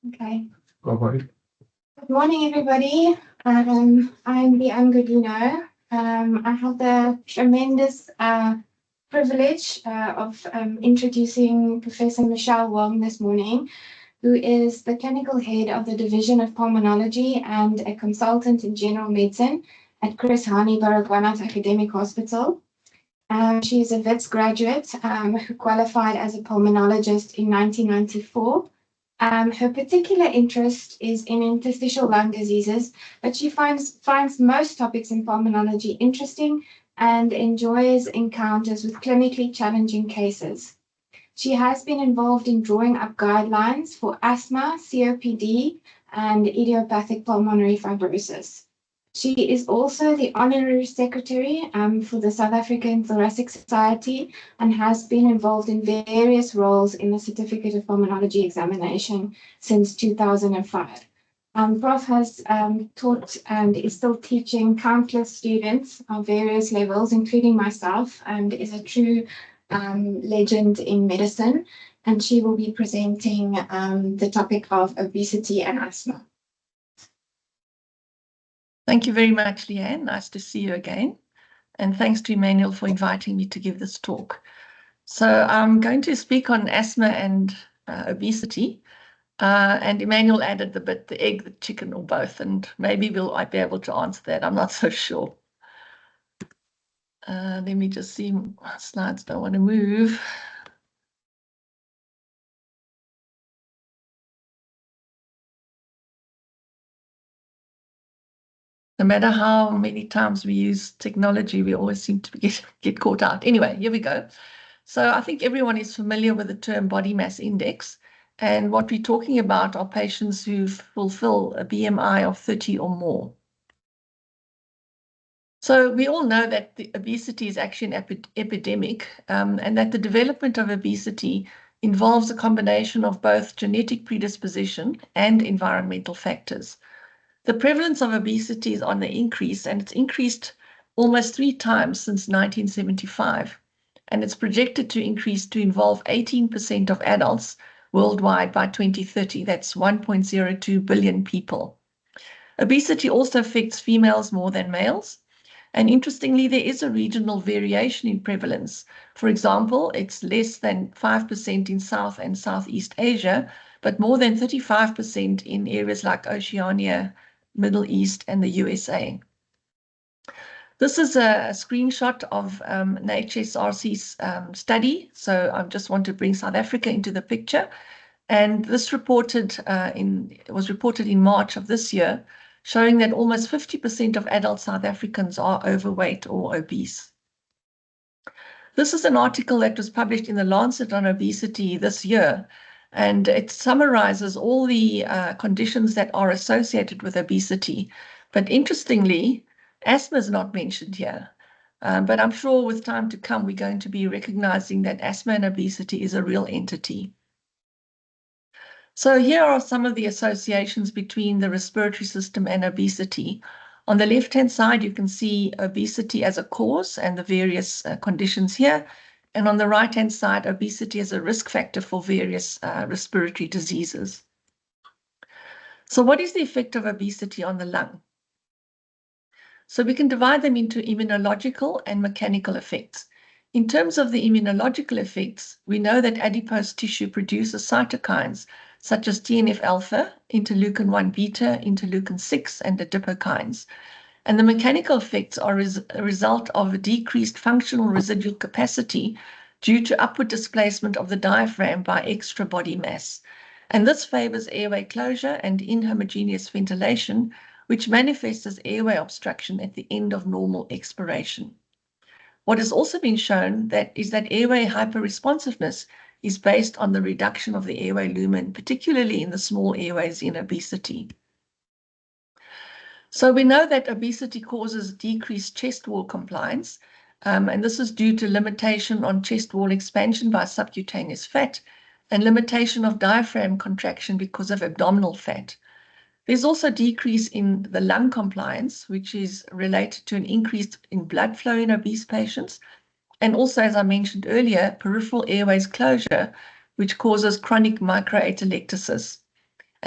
Okay. Good morning, everybody. I'm Leanne Godino. I have the tremendous privilege of introducing Professor Michelle Wong this morning, who is the clinical head of the Division of Pulmonology and a consultant in general medicine at Chris Hani Baragwanath Academic Hospital. She is a Wits graduate who qualified as a pulmonologist in 1994. Her particular interest is in interstitial lung diseases, but she finds most topics in pulmonology interesting and enjoys encounters with clinically challenging cases. She has been involved in drawing up guidelines for asthma, COPD, and idiopathic pulmonary fibrosis. She is also the honorary secretary for the South African Thoracic Society and has been involved in various roles in the Certificate of Pulmonology examination since 2005. Prof has taught and is still teaching countless students of various levels, including myself, and is a true legend in medicine. And she will be presenting the topic of obesity and asthma. Thank you very much, Leanne. Nice to see you again. And thanks to Emmanuel for inviting me to give this talk. So I'm going to speak on asthma and obesity. And Emmanuel added the bit, the egg, the chicken, or both. And maybe I'll be able to answer that. I'm not so sure. Let me just see. My slides don't want to move. No matter how many times we use technology, we always seem to get caught out. Anyway, here we go. So I think everyone is familiar with the term body mass index. And what we're talking about are patients who fulfill a BMI of 30 or more. So we all know that the obesity is actually an epidemic, and that the development of obesity involves a combination of both genetic predisposition and environmental factors. The prevalence of obesity is on the increase, and it's increased almost 3 times since 1975. And it's projected to increase to involve 18% of adults worldwide by 2030. That's 1.02 billion people. Obesity also affects females more than males. And interestingly, there is a regional variation in prevalence. For example, it's less than 5% in South and Southeast Asia, but more than 35% in areas like Oceania, Middle East, and the USA. This is a screenshot of an HSRC's study. So I just want to bring South Africa into the picture. And this was reported in March of this year, showing that almost 50% of adult South Africans are overweight or obese. This is an article that was published in the Lancet on obesity this year, and it summarizes all the conditions that are associated with obesity. But interestingly, asthma is not mentioned here. But I'm sure with time to come, we're going to be recognizing that asthma and obesity is a real entity. So here are some of the associations between the respiratory system and obesity. On the left-hand side, you can see obesity as a cause and the various conditions here. And on the right-hand side, obesity as a risk factor for various respiratory diseases. So what is the effect of obesity on the lung? So we can divide them into immunological and mechanical effects. In terms of the immunological effects, we know that adipose tissue produces cytokines such as TNF-alpha, interleukin-1 beta, interleukin-6, and adipokines. And the mechanical effects are a result of a decreased functional residual capacity due to upward displacement of the diaphragm by extra body mass. And this favors airway closure and inhomogeneous ventilation, which manifests as airway obstruction at the end of normal expiration. What has also been shown is that airway hyperresponsiveness is based on the reduction of the airway lumen, particularly in the small airways in obesity. So we know that obesity causes decreased chest wall compliance, and this is due to limitation on chest wall expansion by subcutaneous fat and limitation of diaphragm contraction because of abdominal fat. There's also a decrease in the lung compliance, which is related to an increase in blood flow in obese patients, and also, as I mentioned earlier, peripheral airways closure, which causes chronic microatelectasis.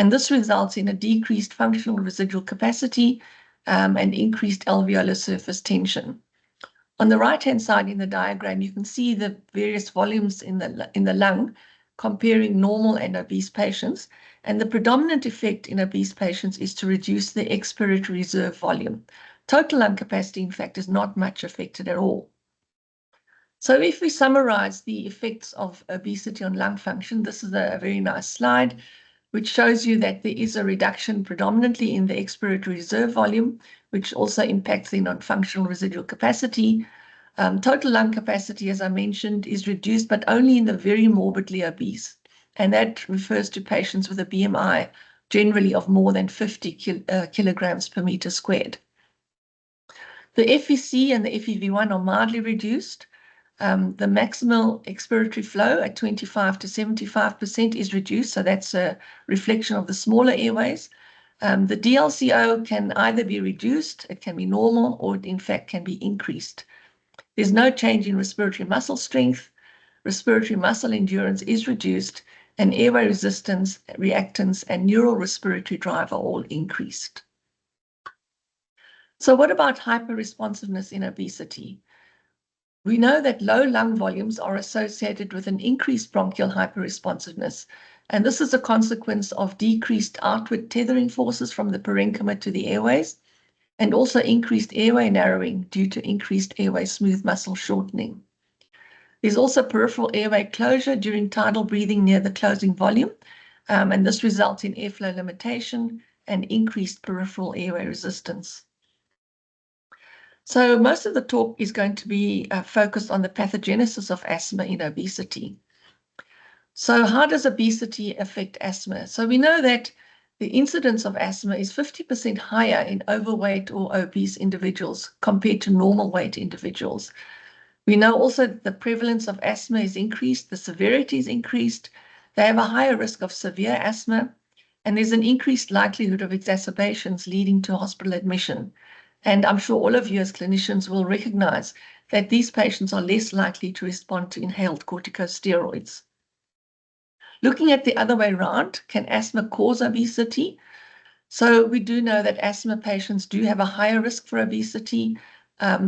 And this results in a decreased functional residual capacity and increased alveolar surface tension. On the right-hand side in the diagram, you can see the various volumes in the lung comparing normal and obese patients. And the predominant effect in obese patients is to reduce the expiratory reserve volume. Total lung capacity, in fact, is not much affected at all. So if we summarize the effects of obesity on lung function, this is a very nice slide, which shows you that there is a reduction predominantly in the expiratory reserve volume, which also impacts then on functional residual capacity. Total lung capacity, as I mentioned, is reduced, but only in the very morbidly obese. And that refers to patients with a BMI generally of more than 50 kilograms per meter squared. The FVC and the FEV1 are mildly reduced. The maximal expiratory flow at 25 to 75% is reduced, so that's a reflection of the smaller airways. The DLCO can either be reduced, it can be normal, or it in fact can be increased. There's no change in respiratory muscle strength. Respiratory muscle endurance is reduced, and airway resistance, reactance, and neural respiratory drive are all increased. So what about hyperresponsiveness in obesity? We know that low lung volumes are associated with an increased bronchial hyperresponsiveness, and this is a consequence of decreased outward tethering forces from the parenchyma to the airways, and also increased airway narrowing due to increased airway smooth muscle shortening. There's also peripheral airway closure during tidal breathing near the closing volume, and this results in airflow limitation and increased peripheral airway resistance. So most of the talk is going to be focused on the pathogenesis of asthma in obesity. So how does obesity affect asthma? So we know that the incidence of asthma is 50% higher in overweight or obese individuals compared to normal weight individuals. We know also that the prevalence of asthma is increased, the severity is increased, they have a higher risk of severe asthma, and there's an increased likelihood of exacerbations leading to hospital admission. And I'm sure all of you as clinicians will recognize that these patients are less likely to respond to inhaled corticosteroids. Looking at the other way around, can asthma cause obesity? So we do know that asthma patients do have a higher risk for obesity.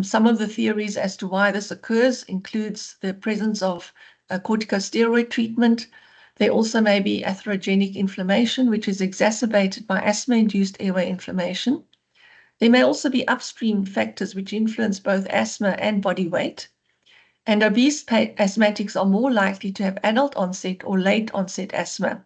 Some of the theories as to why this occurs includes the presence of corticosteroid treatment. There also may be atherogenic inflammation, which is exacerbated by asthma-induced airway inflammation. There may also be upstream factors which influence both asthma and body weight. And obese asthmatics are more likely to have adult onset or late onset asthma.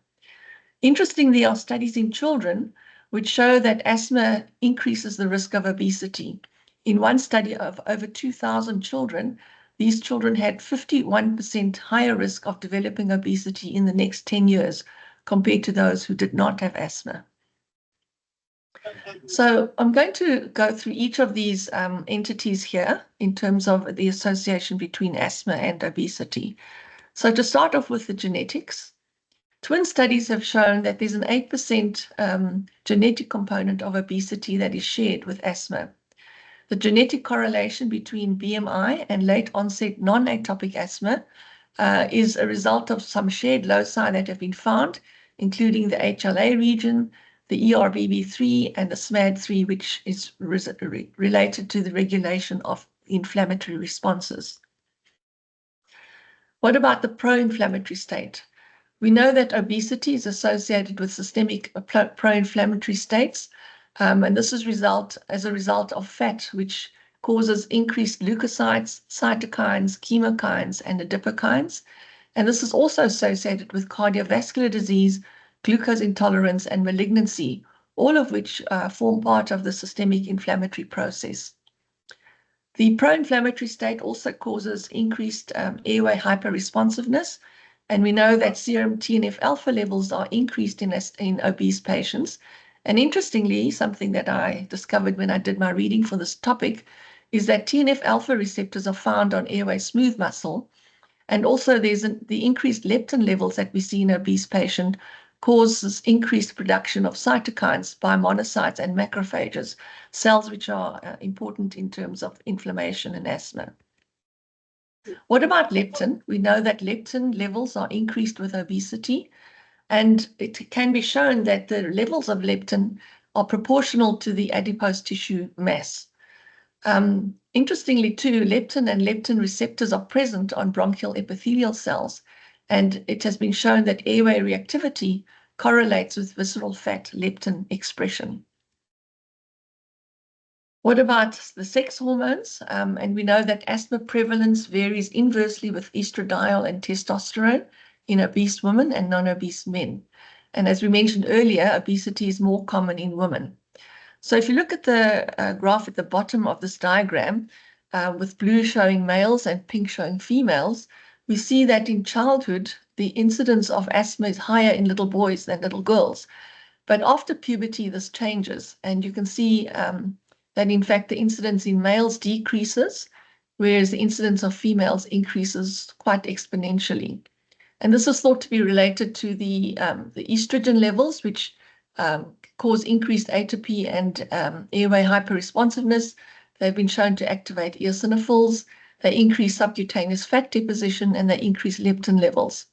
Interestingly, there are studies in children which show that asthma increases the risk of obesity. In one study of over 2,000 children, these children had 51% higher risk of developing obesity in the next 10 years compared to those who did not have asthma. So I'm going to go through each of these entities here in terms of the association between asthma and obesity. So to start off with the genetics, twin studies have shown that there's an 8% genetic component of obesity that is shared with asthma. The genetic correlation between BMI and late onset non-atopic asthma is a result of some shared loci that have been found, including the HLA region, the ERBB3 and the SMAD3, which is related to the regulation of inflammatory responses. What about the pro-inflammatory state? We know that obesity is associated with systemic pro-inflammatory states, and this is as a result of fat, which causes increased leukocytes, cytokines, chemokines, and adipokines. And this is also associated with cardiovascular disease, glucose intolerance, and malignancy, all of which form part of the systemic inflammatory process. The pro-inflammatory state also causes increased airway hyperresponsiveness, and we know that serum TNF-alpha levels are increased in obese patients. And interestingly, something that I discovered when I did my reading for this topic is that TNF-alpha receptors are found on airway smooth muscle, and also there's the increased leptin levels that we see in obese patient causes increased production of cytokines by monocytes and macrophages, cells which are important in terms of inflammation and asthma. What about leptin? We know that leptin levels are increased with obesity. And it can be shown that the levels of leptin are proportional to the adipose tissue mass. Interestingly too, leptin and leptin receptors are present on bronchial epithelial cells, and it has been shown that airway reactivity correlates with visceral fat leptin expression. What about the sex hormones? And we know that asthma prevalence varies inversely with estradiol and testosterone in obese women and non-obese men. And as we mentioned earlier, obesity is more common in women. So if you look at the graph at the bottom of this diagram, with blue showing males and pink showing females, we see that in childhood, the incidence of asthma is higher in little boys than little girls. But after puberty, this changes, and you can see that in fact the incidence in males decreases, whereas the incidence of females increases quite exponentially. And this is thought to be related to the estrogen levels, which cause increased atopy and airway hyperresponsiveness. They've been shown to activate eosinophils. They increase subcutaneous fat deposition, and they increase leptin levels.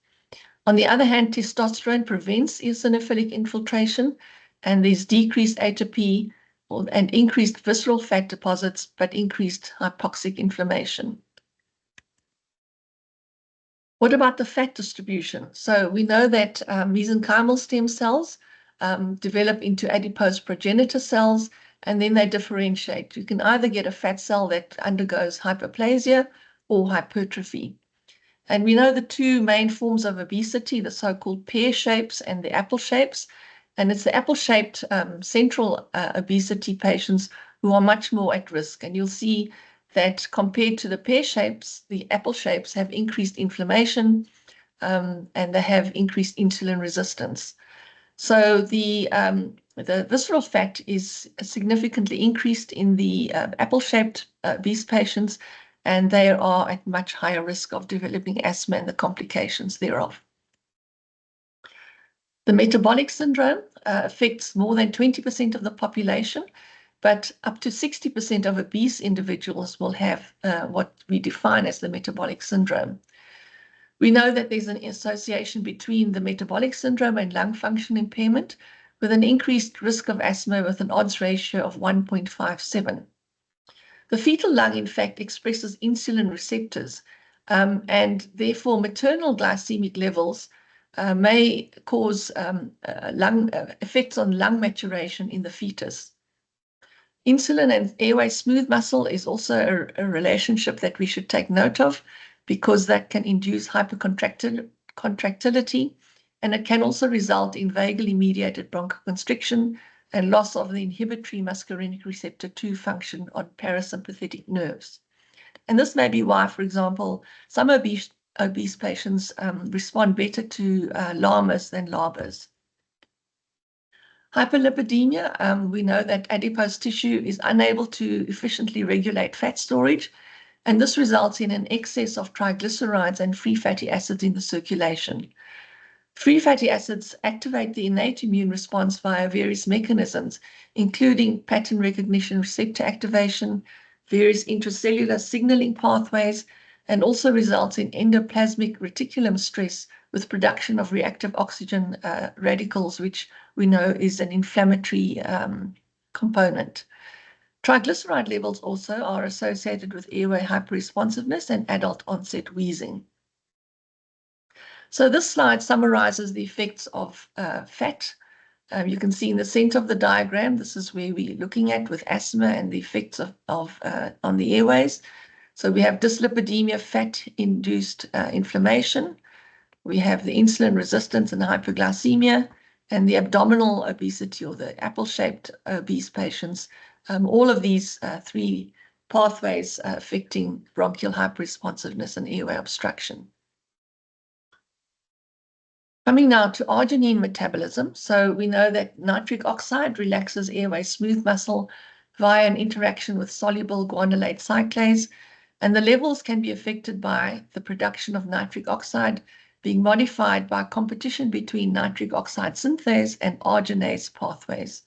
On the other hand, testosterone prevents eosinophilic infiltration, and there's decreased atopy and increased visceral fat deposits, but increased hypoxic inflammation. What about the fat distribution? So we know that mesenchymal stem cells develop into adipose progenitor cells, and then they differentiate. You can either get a fat cell that undergoes hyperplasia or hypertrophy. And we know the two main forms of obesity, the so-called pear shapes and the apple shapes. And it's the apple-shaped central obesity patients who are much more at risk. And you'll see that compared to the pear shapes, the apple shapes have increased inflammation and they have increased insulin resistance. So the visceral fat is significantly increased in the apple-shaped obese patients, and they are at much higher risk of developing asthma and the complications thereof. The metabolic syndrome affects more than 20% of the population, but up to 60% of obese individuals will have what we define as the metabolic syndrome. We know that there's an association between the metabolic syndrome and lung function impairment, with an increased risk of asthma with an odds ratio of 1.57. The fetal lung, in fact, expresses insulin receptors, and therefore maternal glycemic levels may cause effects on lung maturation in the fetus. Insulin and airway smooth muscle is also a relationship that we should take note of, because that can induce hypercontractility, and it can also result in vagally mediated bronchoconstriction and loss of the inhibitory muscarinic receptor 2 function on parasympathetic nerves. And this may be why, for example, some obese patients respond better to LAMAs than LABAs. Hyperlipidemia, we know that adipose tissue is unable to efficiently regulate fat storage, and this results in an excess of triglycerides and free fatty acids in the circulation. Free fatty acids activate the innate immune response via various mechanisms, including pattern recognition receptor activation, various intracellular signaling pathways, and also results in endoplasmic reticulum stress with production of reactive oxygen radicals, which we know is an inflammatory component. Triglyceride levels also are associated with airway hyperresponsiveness and adult onset wheezing. So this slide summarizes the effects of fat. You can see in the center of the diagram, this is where we're looking at with asthma and the effects on the airways. So we have dyslipidemia, fat-induced inflammation. We have the insulin resistance and hyperglycemia, and the abdominal obesity, or the apple-shaped obese patients. All of these three pathways affecting bronchial hyperresponsiveness and airway obstruction. Coming now to arginine metabolism. So we know that nitric oxide relaxes airway smooth muscle via an interaction with soluble guanylate cyclase, and the levels can be affected by the production of nitric oxide being modified by competition between nitric oxide synthase and arginase pathways.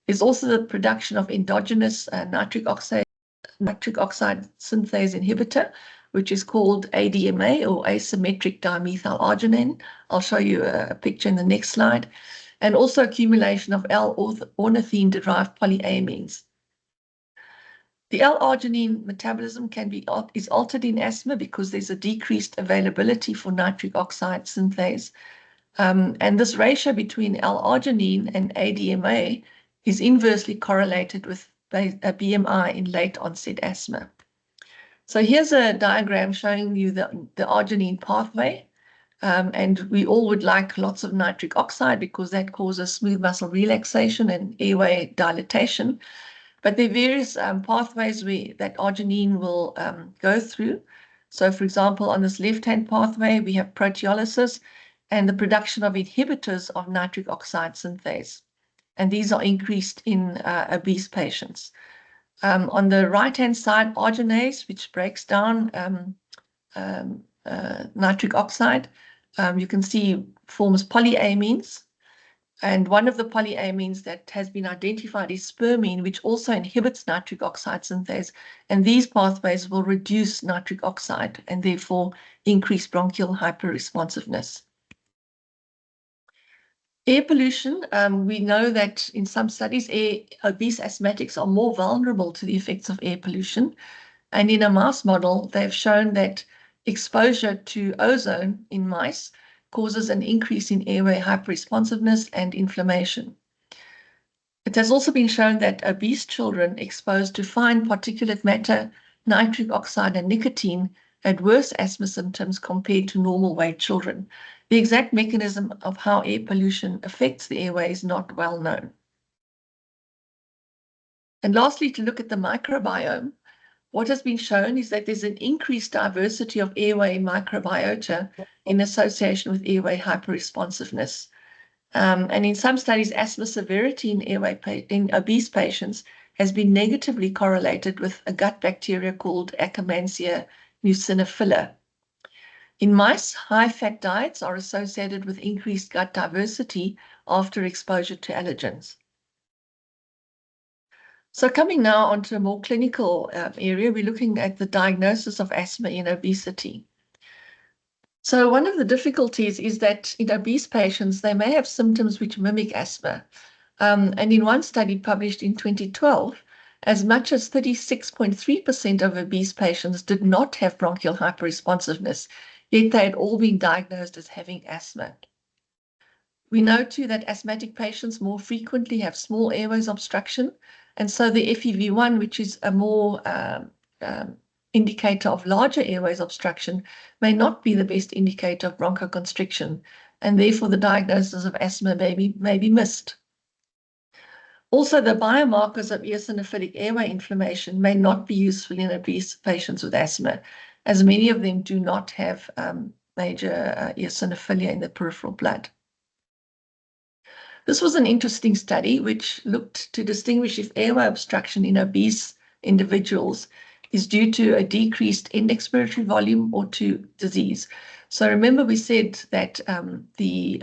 There's also the production of endogenous nitric oxide synthase inhibitor, which is called ADMA, or asymmetric dimethyl arginine. I'll show you a picture in the next slide. And also accumulation of L-ornithine-derived polyamines. The L-arginine metabolism is altered in asthma because there's a decreased availability for nitric oxide synthase. And this ratio between L-arginine and ADMA is inversely correlated with a BMI in late onset asthma. So here's a diagram showing you the arginine pathway. And we all would like lots of nitric oxide because that causes smooth muscle relaxation and airway dilatation. But there are various pathways that arginine will go through. So, for example, on this left-hand pathway, we have proteolysis and the production of inhibitors of nitric oxide synthase. And these are increased in obese patients. On the right-hand side, arginase, which breaks down nitric oxide, you can see forms polyamines. And one of the polyamines that has been identified is spermine, which also inhibits nitric oxide synthase. And these pathways will reduce nitric oxide and therefore increase bronchial hyperresponsiveness. Air pollution, we know that in some studies, obese asthmatics are more vulnerable to the effects of air pollution. And in a mouse model, they've shown that exposure to ozone in mice causes an increase in airway hyperresponsiveness and inflammation. It has also been shown that obese children exposed to fine particulate matter, nitric oxide, and nicotine had worse asthma symptoms compared to normal weight children. The exact mechanism of how air pollution affects the airway is not well known. And lastly, to look at the microbiome, what has been shown is that there's an increased diversity of airway microbiota in association with airway hyperresponsiveness. And in some studies, asthma severity in obese patients has been negatively correlated with a gut bacteria called Akkermansia muciniphila. In mice, high-fat diets are associated with increased gut diversity after exposure to allergens. So coming now onto a more clinical area, we're looking at the diagnosis of asthma in obesity. So one of the difficulties is that in obese patients, they may have symptoms which mimic asthma. And in one study published in 2012, as much as 36.3% of obese patients did not have bronchial hyperresponsiveness, yet they had all been diagnosed as having asthma. We know too that asthmatic patients more frequently have small airways obstruction, and so the FEV1, which is a more indicator of larger airways obstruction, may not be the best indicator of bronchoconstriction, and therefore the diagnosis of asthma may be missed. Also, the biomarkers of eosinophilic airway inflammation may not be useful in obese patients with asthma, as many of them do not have major eosinophilia in the peripheral blood. This was an interesting study which looked to distinguish if airway obstruction in obese individuals is due to a decreased end expiratory volume or to disease. So remember we said that the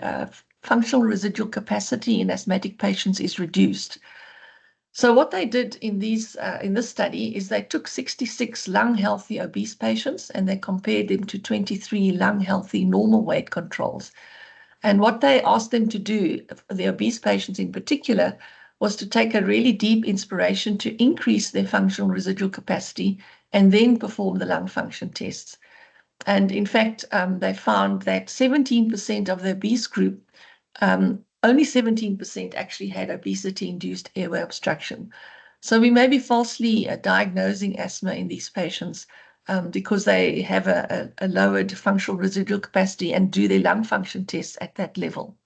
functional residual capacity in asthmatic patients is reduced. So what they did in this study is they took 66 lung healthy obese patients and they compared them to 23 lung healthy normal weight controls. And what they asked them to do, the obese patients in particular, was to take a really deep inspiration to increase their functional residual capacity and then perform the lung function tests. And in fact, they found that 17% of the obese group, only 17% actually had obesity-induced airway obstruction. So we may be falsely diagnosing asthma in these patients because they have a lowered functional residual capacity and do their lung function tests at that level.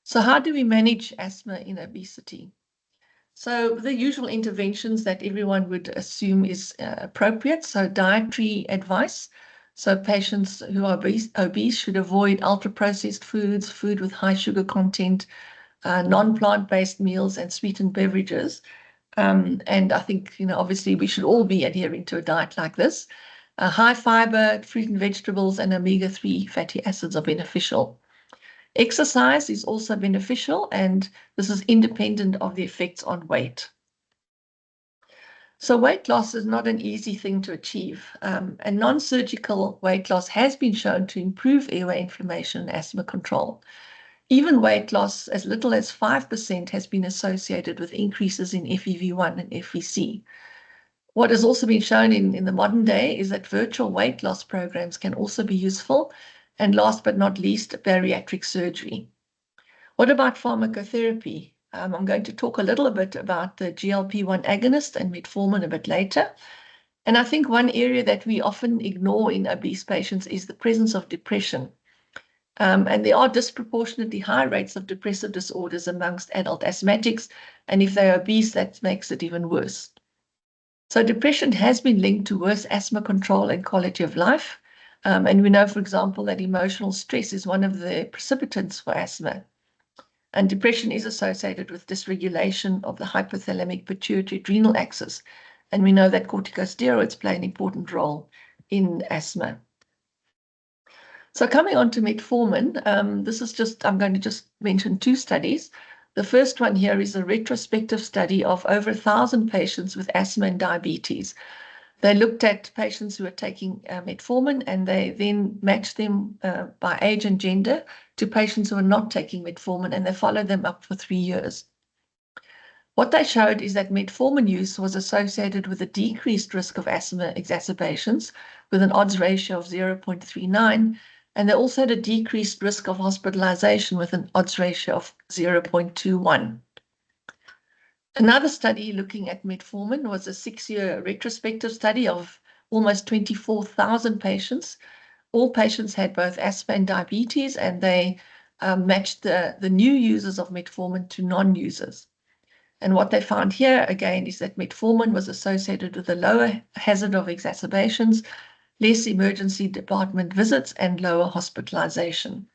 So how do we manage asthma in obesity? So the usual interventions that everyone would assume is appropriate. So dietary advice. So patients who are obese should avoid ultra-processed foods, food with high sugar content, non-plant-based meals, and sweetened beverages. And I think, obviously we should all be adhering to a diet like this. High fiber, fruit and vegetables, and omega-3 fatty acids are beneficial. Exercise is also beneficial, and this is independent of the effects on weight. So weight loss is not an easy thing to achieve. And non-surgical weight loss has been shown to improve airway inflammation and asthma control. Even weight loss as little as 5% has been associated with increases in FEV1 and FVC. What has also been shown in the modern day is that virtual weight loss programs can also be useful. And last but not least, bariatric surgery. What about pharmacotherapy? I'm going to talk a little bit about the GLP-1 agonist and metformin a bit later. And I think one area that we often ignore in obese patients is the presence of depression. And there are disproportionately high rates of depressive disorders amongst adult asthmatics. And if they're obese, that makes it even worse. So depression has been linked to worse asthma control and quality of life. And we know, for example, that emotional stress is one of the precipitants for asthma. And depression is associated with dysregulation of the hypothalamic pituitary adrenal axis. And we know that corticosteroids play an important role in asthma. So coming on to metformin, I'm going to just mention two studies. The first one here is a retrospective study of over 1,000 patients with asthma and diabetes. They looked at patients who were taking metformin, and they then matched them by age and gender to patients who were not taking metformin, and they followed them up for 3 years. What they showed is that metformin use was associated with a decreased risk of asthma exacerbations with an odds ratio of 0.39, and they also had a decreased risk of hospitalization with an odds ratio of 0.21. Another study looking at metformin was a 6-year retrospective study of almost 24,000 patients. All patients had both asthma and diabetes, and they matched the new users of metformin to non-users. And what they found here, again, is that metformin was associated with a lower hazard of exacerbations, less emergency department visits, and lower hospitalization.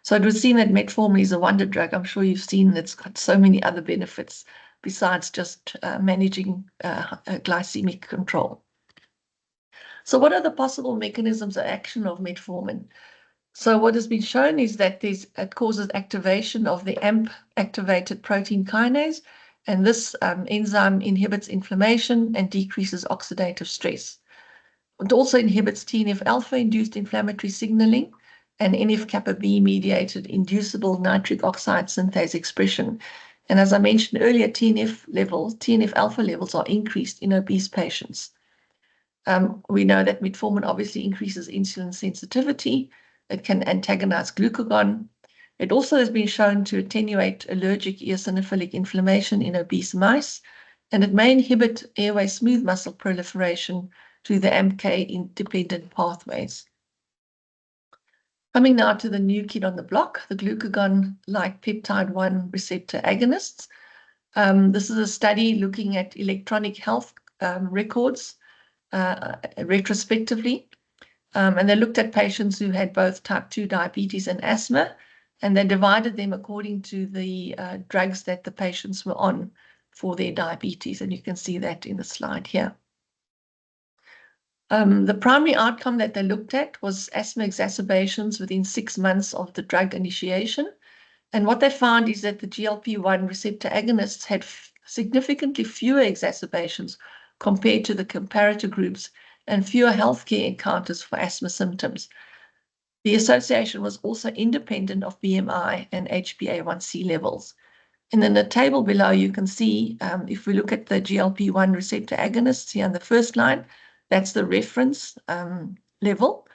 So it was seen that metformin is a wonder drug. I'm sure you've seen it's got so many other benefits besides just managing glycemic control. So what are the possible mechanisms of action of metformin? So what has been shown is that it causes activation of the AMP-activated protein kinase, and this enzyme inhibits inflammation and decreases oxidative stress. It also inhibits TNF-alpha-induced inflammatory signaling and NF-kappa B-mediated inducible nitric oxide synthase expression. And as I mentioned earlier, TNF-alpha levels are increased in obese patients. We know that metformin obviously increases insulin sensitivity. It can antagonize glucagon. It also has been shown to attenuate allergic eosinophilic inflammation in obese mice, and it may inhibit airway smooth muscle proliferation through the AMPK-independent pathways. Coming now to the new kid on the block, the glucagon-like peptide-1 receptor agonists. This is a study looking at electronic health records retrospectively. And they looked at patients who had both type 2 diabetes and asthma, and they divided them according to the drugs that the patients were on for their diabetes. And you can see that in the slide here. The primary outcome that they looked at was asthma exacerbations within 6 months of the drug initiation. And what they found is that the GLP-1 receptor agonists had significantly fewer exacerbations compared to the comparator groups and fewer healthcare encounters for asthma symptoms. The association was also independent of BMI and HbA1c levels. And in the table below, you can see, if we look at the GLP-1 receptor agonists here on the first line, that's the reference level,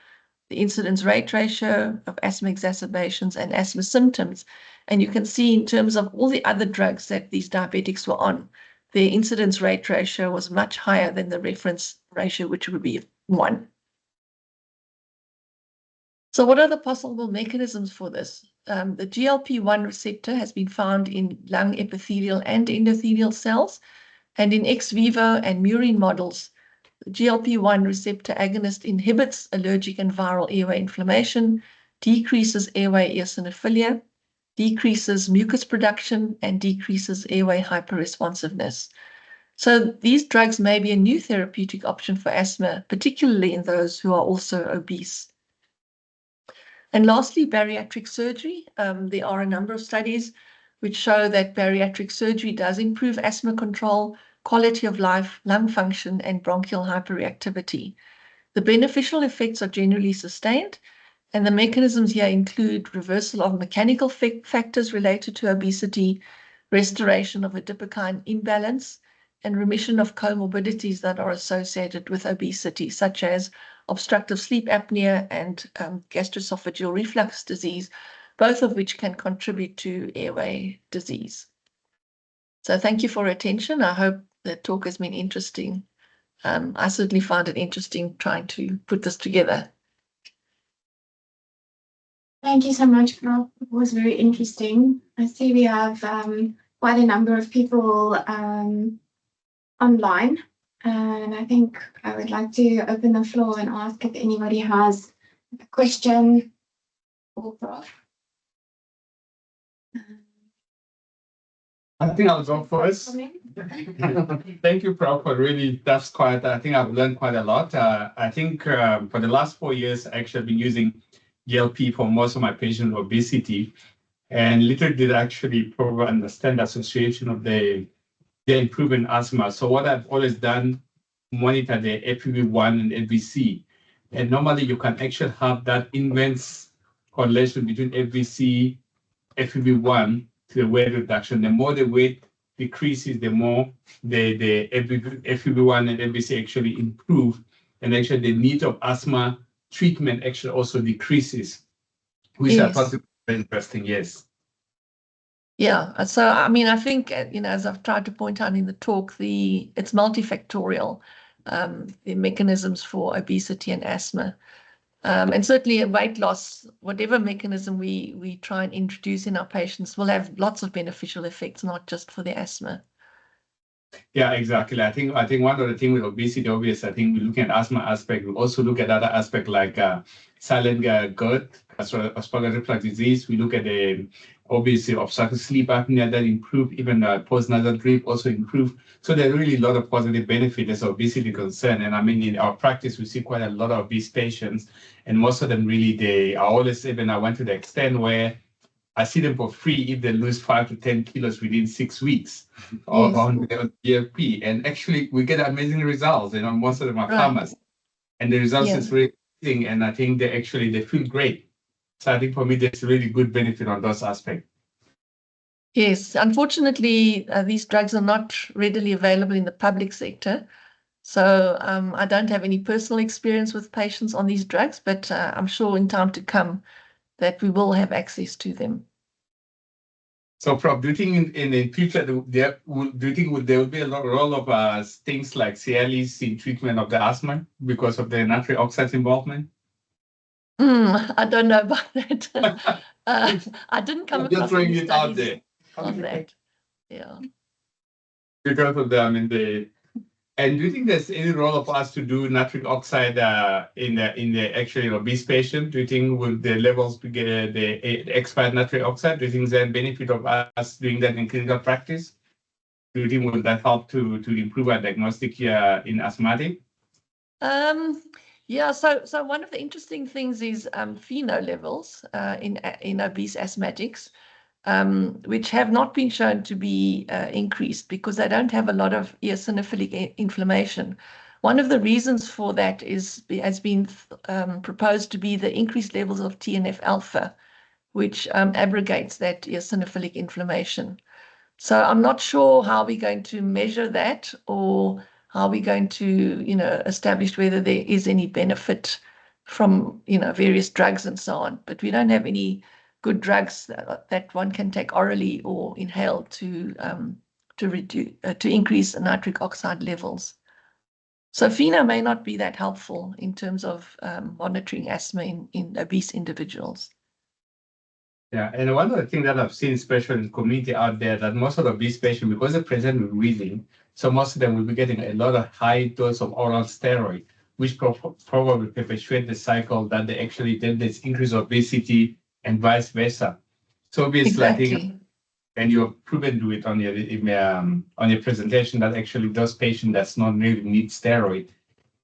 the incidence rate ratio of asthma exacerbations and asthma symptoms. And you can see in terms of all the other drugs that these diabetics were on, their incidence rate ratio was much higher than the reference ratio, which would be 1. So what are the possible mechanisms for this? The GLP-1 receptor has been found in lung epithelial and endothelial cells, and in ex vivo and murine models, the GLP-1 receptor agonist inhibits allergic and viral airway inflammation, decreases airway eosinophilia, decreases mucus production, and decreases airway hyperresponsiveness. So these drugs may be a new therapeutic option for asthma, particularly in those who are also obese. And lastly, bariatric surgery. There are a number of studies which show that bariatric surgery does improve asthma control, quality of life, lung function, and bronchial hyperreactivity. The beneficial effects are generally sustained, and the mechanisms here include reversal of mechanical factors related to obesity, restoration of adipokine imbalance, and remission of comorbidities that are associated with obesity, such as obstructive sleep apnea and gastroesophageal reflux disease, both of which can contribute to airway disease. So thank you for your attention. I hope the talk has been interesting. I certainly found it interesting trying to put this together. Thank you so much, Prof. It was very interesting. I see we have quite a number of people online, and I think I would like to open the floor and ask if anybody has a question for Prof. I think I'll go first. Thank you, Prof. For really, that's quite, I think I've learned quite a lot. I think for the last 4 years, I actually been using GLP for most of my patients with obesity, and little did I actually probably understand the association of the improvement asthma. So what I've always done, monitor the FEV1 and FVC. And normally you can actually have that inverse correlation between FVC, FEV1 to the weight reduction. The more the weight decreases, the more the FEV1 and FVC actually improve, and actually the need of asthma treatment actually also decreases, which I thought was very interesting. Yes. Yeah, so I mean, I think, as I've tried to point out in the talk, it's multifactorial, the mechanisms for obesity and asthma. And certainly a weight loss, whatever mechanism we try and introduce in our patients will have lots of beneficial effects, not just for the asthma. Yeah, exactly. I think one of the things with obesity, obviously, I think we look at asthma aspect. We also look at other aspects like silent gut, obstructive reflux disease. We look at the obviously obstructive sleep apnea that improve, even postnasal drip also improve. So there are really a lot of positive benefits as obesity concerned. And I mean, in our practice, we see quite a lot of obese patients, and most of them really, they are always, even I went to the extent where I see them for free if they lose 5 to 10 kilos within 6 weeks on the GLP. And actually, we get amazing results. Most of them are farmers, and the results is really amazing. And I think they feel great. So I think for me, there's a really good benefit on those aspects. Yes, unfortunately, these drugs are not readily available in the public sector. So I don't have any personal experience with patients on these drugs, but I'm sure in time to come that we will have access to them. So, Prof, do you think in the future, do you think there will be a role of things like Cialis in treatment of the asthma because of the nitric oxide involvement? I don't know about that. I didn't come across any studies on that. Yeah. Because of the, and do you think there's any role of us to do nitric oxide in the actually obese patient? Do you think with the levels to get the expired nitric oxide, do you think there's a benefit of us doing that in clinical practice? Do you think will that help to improve our diagnostic in asthmatic? Yeah, so one of the interesting things is FeNO levels in obese asthmatics, which have not been shown to be increased because they don't have a lot of eosinophilic inflammation. One of the reasons for that has been proposed to be the increased levels of TNF-alpha, which abrogates that eosinophilic inflammation. So I'm not sure how we're going to measure that, or how we're going to, establish whether there is any benefit from, various drugs and so on. But we don't have any good drugs that one can take orally or inhale to increase nitric oxide levels. So FeNO may not be that helpful in terms of monitoring asthma in obese individuals. Yeah, and one of the things that I've seen, especially in the community out there, that most of the obese patients, because they present with wheezing, so most of them will be getting a lot of high dose of oral steroid, which probably perpetuate the cycle that they actually then there's increased obesity and vice versa. So obviously, exactly. I think, and you've proven to it on your presentation that actually those patients that's not really need steroid,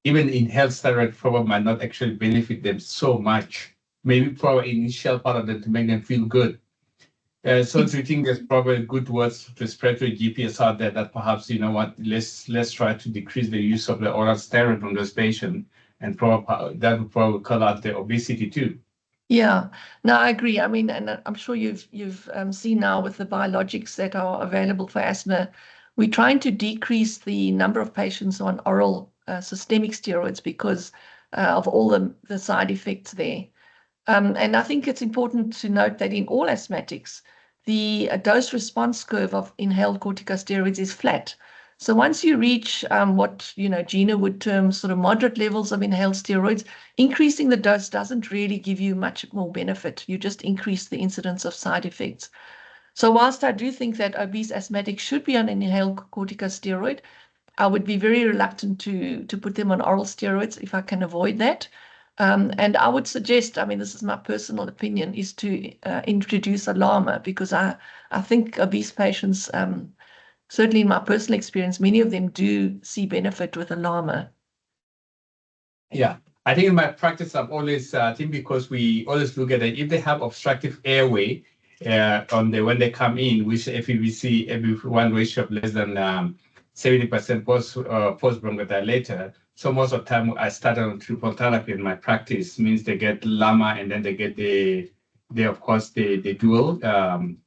even inhaled steroid probably might not actually benefit them so much. Maybe for initial part of them to make them feel good. So do you think there's probably good words to spread to GPs out there that perhaps, you know what, let's try to decrease the use of the oral steroid on those patients, and probably that would probably call out the obesity too. Yeah, no, I agree. I mean, and I'm sure you've seen now with the biologics that are available for asthma, we're trying to decrease the number of patients on oral systemic steroids because of all the side effects there. And I think it's important to note that in all asthmatics, the dose response curve of inhaled corticosteroids is flat. So once you reach what Gina would term sort of moderate levels of inhaled steroids, increasing the dose doesn't really give you much more benefit. You just increase the incidence of side effects. So whilst I do think that obese asthmatics should be on an inhaled corticosteroid, I would be very reluctant to put them on oral steroids if I can avoid that. And I would suggest, I mean, this is my personal opinion, is to introduce a LAMA, because I think obese patients, certainly in my personal experience, many of them do see benefit with a LAMA. Yeah, I think in my practice, I've always, I think because we always look at it, if they have obstructive airway when they come in, which FEVC, everyone ratio of less than 70% post bronchodilator. So most of the time I started on triple therapy in my practice, means they get LAMA and then they get the dual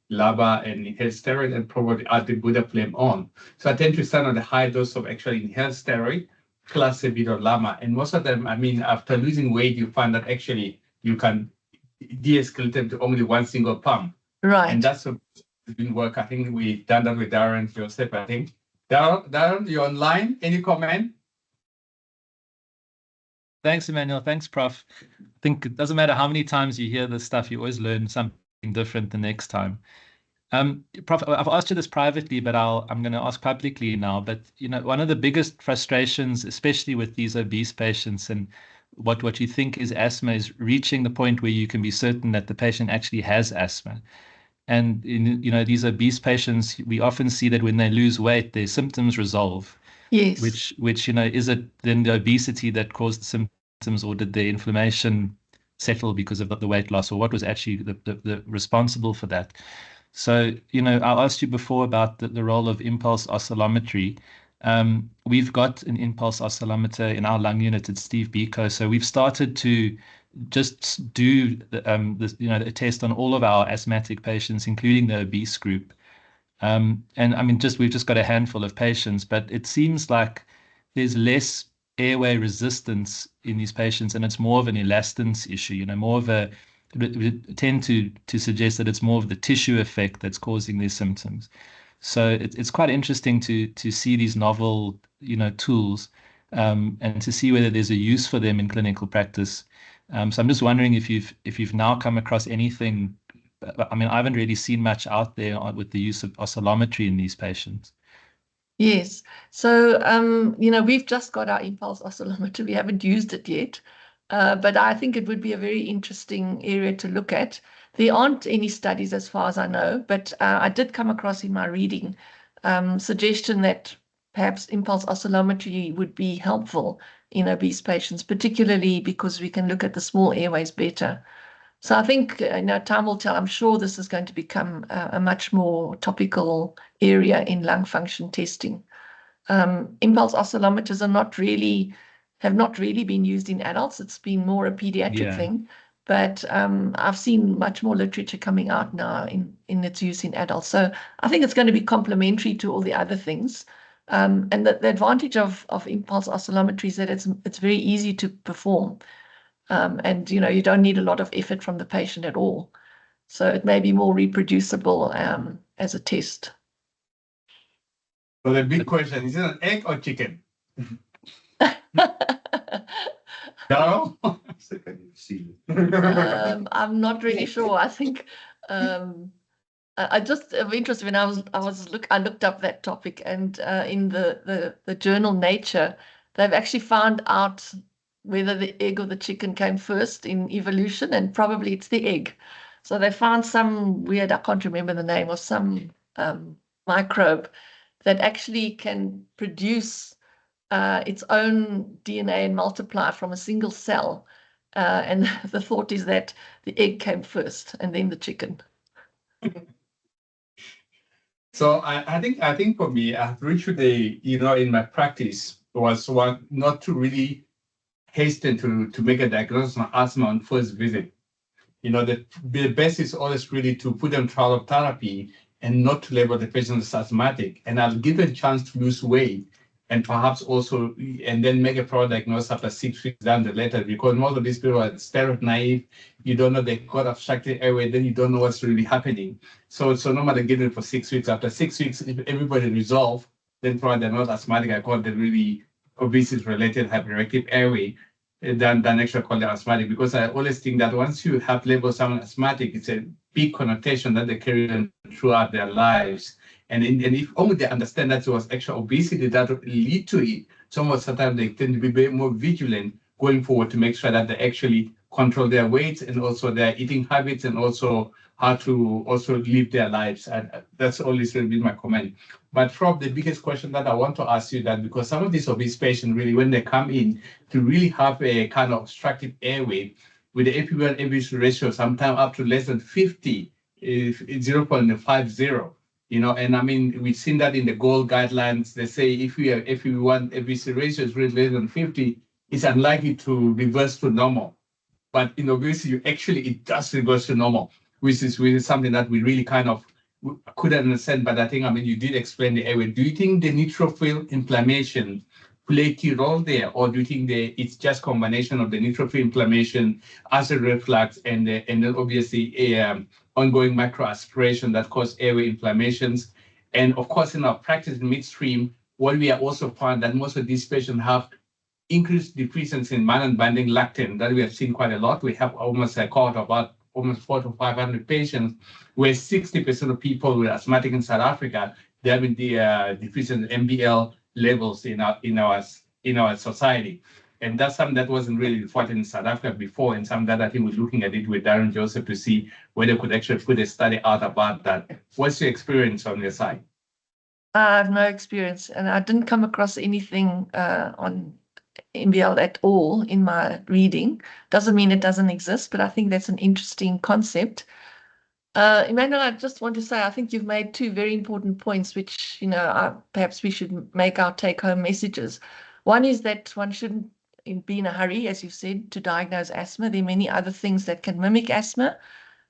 LABA and inhaled steroid, and probably add the Buddha flame on. So I tend to start on the high dose of actually inhaled steroid plus a bit of LAMA. And most of them, I mean, after losing weight, you find that actually you can de-escalate them to only one single pump. Right. And that's what been work. I think we've done that with Darren Joseph, I think. Darren, you're online. Any comment? Thanks, Emmanuel. Thanks, Prof. I think it doesn't matter how many times you hear this stuff, you always learn something different the next time. Prof, I've asked you this privately, but I'm going to ask publicly now. But one of the biggest frustrations, especially with these obese patients, and what you think is asthma, is reaching the point where you can be certain that the patient actually has asthma. And these obese patients, we often see that when they lose weight, their symptoms resolve. Yes. Which is it then the obesity that caused the symptoms, or did the inflammation settle because of the weight loss, or what was actually the responsible for that? So, I asked you before about the role of impulse oscillometry. We've got an impulse oscillometer in our lung unit at Steve Biko. So we've started to just do a test on all of our asthmatic patients, including the obese group. And I mean, we've just got a handful of patients, but it seems like there's less airway resistance in these patients, and it's more of an elastance issue, more of a, we tend to suggest that it's more of the tissue effect that's causing these symptoms. So it's quite interesting to see these novel, tools, and to see whether there's a use for them in clinical practice. So I'm just wondering if you've now come across anything. I mean, I haven't really seen much out there with the use of oscillometry in these patients. Yes. So, we've just got our impulse oscillometer. We haven't used it yet, but I think it would be a very interesting area to look at. There aren't any studies as far as I know, but I did come across in my reading suggestion that perhaps impulse oscillometry would be helpful in obese patients, particularly because we can look at the small airways better. So I think time will tell. I'm sure this is going to become a much more topical area in lung function testing. Impulse oscillometers have not really been used in adults. It's been more a pediatric thing. But I've seen much more literature coming out now in its use in adults. So I think it's going to be complementary to all the other things. And the advantage of impulse oscillometry is that it's very easy to perform. And you don't need a lot of effort from the patient at all. So it may be more reproducible as a test. So the big question, is it an egg or chicken? No? I'm not really sure. I think I just of interest when I looked up that topic, and in the journal Nature, they've actually found out whether the egg or the chicken came first in evolution, and probably it's the egg. So they found some weird, I can't remember the name, of some microbe that actually can produce its own DNA and multiply from a single cell. And the thought is that the egg came first and then the chicken. So I think for me, I've reached the, in my practice was one not to really hasten to make a diagnosis of asthma on first visit. The best is always really to put them trial of therapy and not to label the patient as asthmatic. And I'll give them a chance to lose weight and perhaps also, and then make a proper diagnosis after 6 weeks down the later, because most of these people are steroid naive. You don't know they got obstructed airway, then you don't know what's really happening. So no matter give them for 6 weeks. After 6 weeks, if everybody resolve, then probably they're not asthmatic. I call them really obesity-related hyperactive airway than actually call them asthmatic, because I always think that once you have labeled someone asthmatic, it's a big connotation that they carry on throughout their lives. And if only they understand that it was actual obesity that would lead to it, sometimes they tend to be very more vigilant going forward to make sure that they actually control their weight and also their eating habits and also how to also live their lives. And that's always going to be my comment. But Prof, the biggest question that I want to ask you that, because some of these obese patients really, when they come in to really have a kind of obstructive airway with the FEV1 FVC ratio, sometimes up to less than 50, 0.50, and I mean, we've seen that in the GOLD guidelines. They say if we have FEV1 FVC ratio is really less than 50, it's unlikely to reverse to normal. But in obesity, it does reverse to normal, which is something that we really kind of couldn't understand. But I think, you did explain the airway. Do you think the neutrophil inflammation play a key role there, or do you think it's just combination of the neutrophil inflammation, acid reflux, and then obviously a ongoing microaspiration that cause airway inflammations? And of course, in our practice in midstream, what we are also found that most of these patients have increased deficiency in malon-binding lactin that we have seen quite a lot. We have almost a cohort of about almost 400 to 500 patients, where 60% of people with asthmatic in South Africa, they have the deficient MBL levels in our society. And that's something that wasn't really reported in South Africa before, and something that I think we're looking at it with Darren Joseph to see whether we could actually put a study out about that. What's your experience on your side? I have no experience, and I didn't come across anything on MBL at all in my reading. Doesn't mean it doesn't exist, but I think that's an interesting concept. Emmanuel, I just want to say, I think you've made two very important points, which, perhaps we should make our take-home messages. One is that one shouldn't be in a hurry, as you've said, to diagnose asthma. There are many other things that can mimic asthma,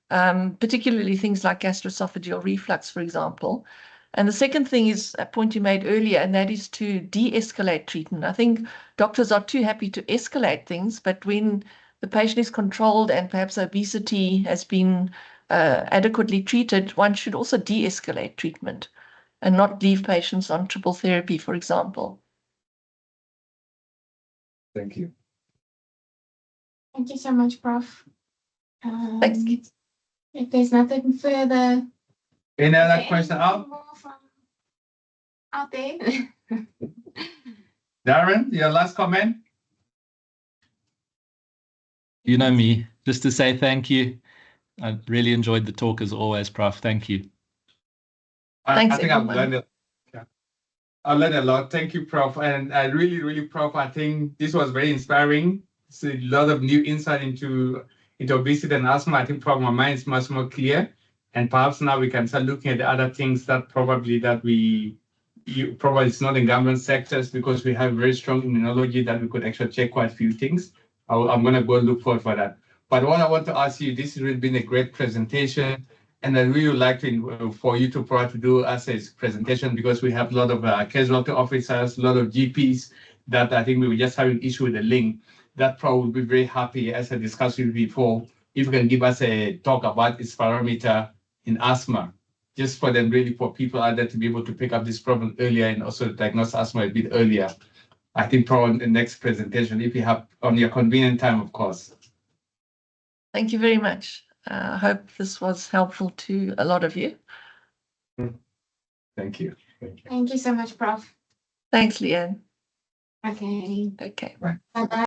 particularly things like gastroesophageal reflux, for example. And the second thing is a point you made earlier, and that is to de-escalate treatment. I think doctors are too happy to escalate things, but when the patient is controlled and perhaps obesity has been adequately treated, one should also de-escalate treatment and not leave patients on triple therapy, for example. Thank you. Thank you so much, Prof. Thanks. If there's nothing further, Any other question out? more from out there? Darren, your last comment? You know me, just to say thank you. I really enjoyed the talk as always, Prof. Thank you. Thanks, I think everyone. I've learned a lot. Thank you, Prof. And I really, Prof, I think this was very inspiring. It's a lot of new insight into obesity and asthma. I think probably my mind is much more clear. And perhaps now we can start looking at the other things that probably it's not in government sectors, because we have very strong immunology that we could actually check quite a few things. I'm going to go look forward for that. But what I want to ask you, this has really been a great presentation. And I really would like for you to try to do as a presentation, because we have a lot of casualty officers, a lot of GPs that I think we were just having issue with the link. That probably would be very happy, as I discussed with you before, if you can give us a talk about its parameter in asthma, just for them, really for people out there to be able to pick up this problem earlier and also diagnose asthma a bit earlier. I think probably in the next presentation, if you have on your convenient time, of course. Thank you very much. I hope this was helpful to a lot of you. Thank you. Thank you so much, Prof. Thanks, Leanne. Okay. Okay. Bye-bye.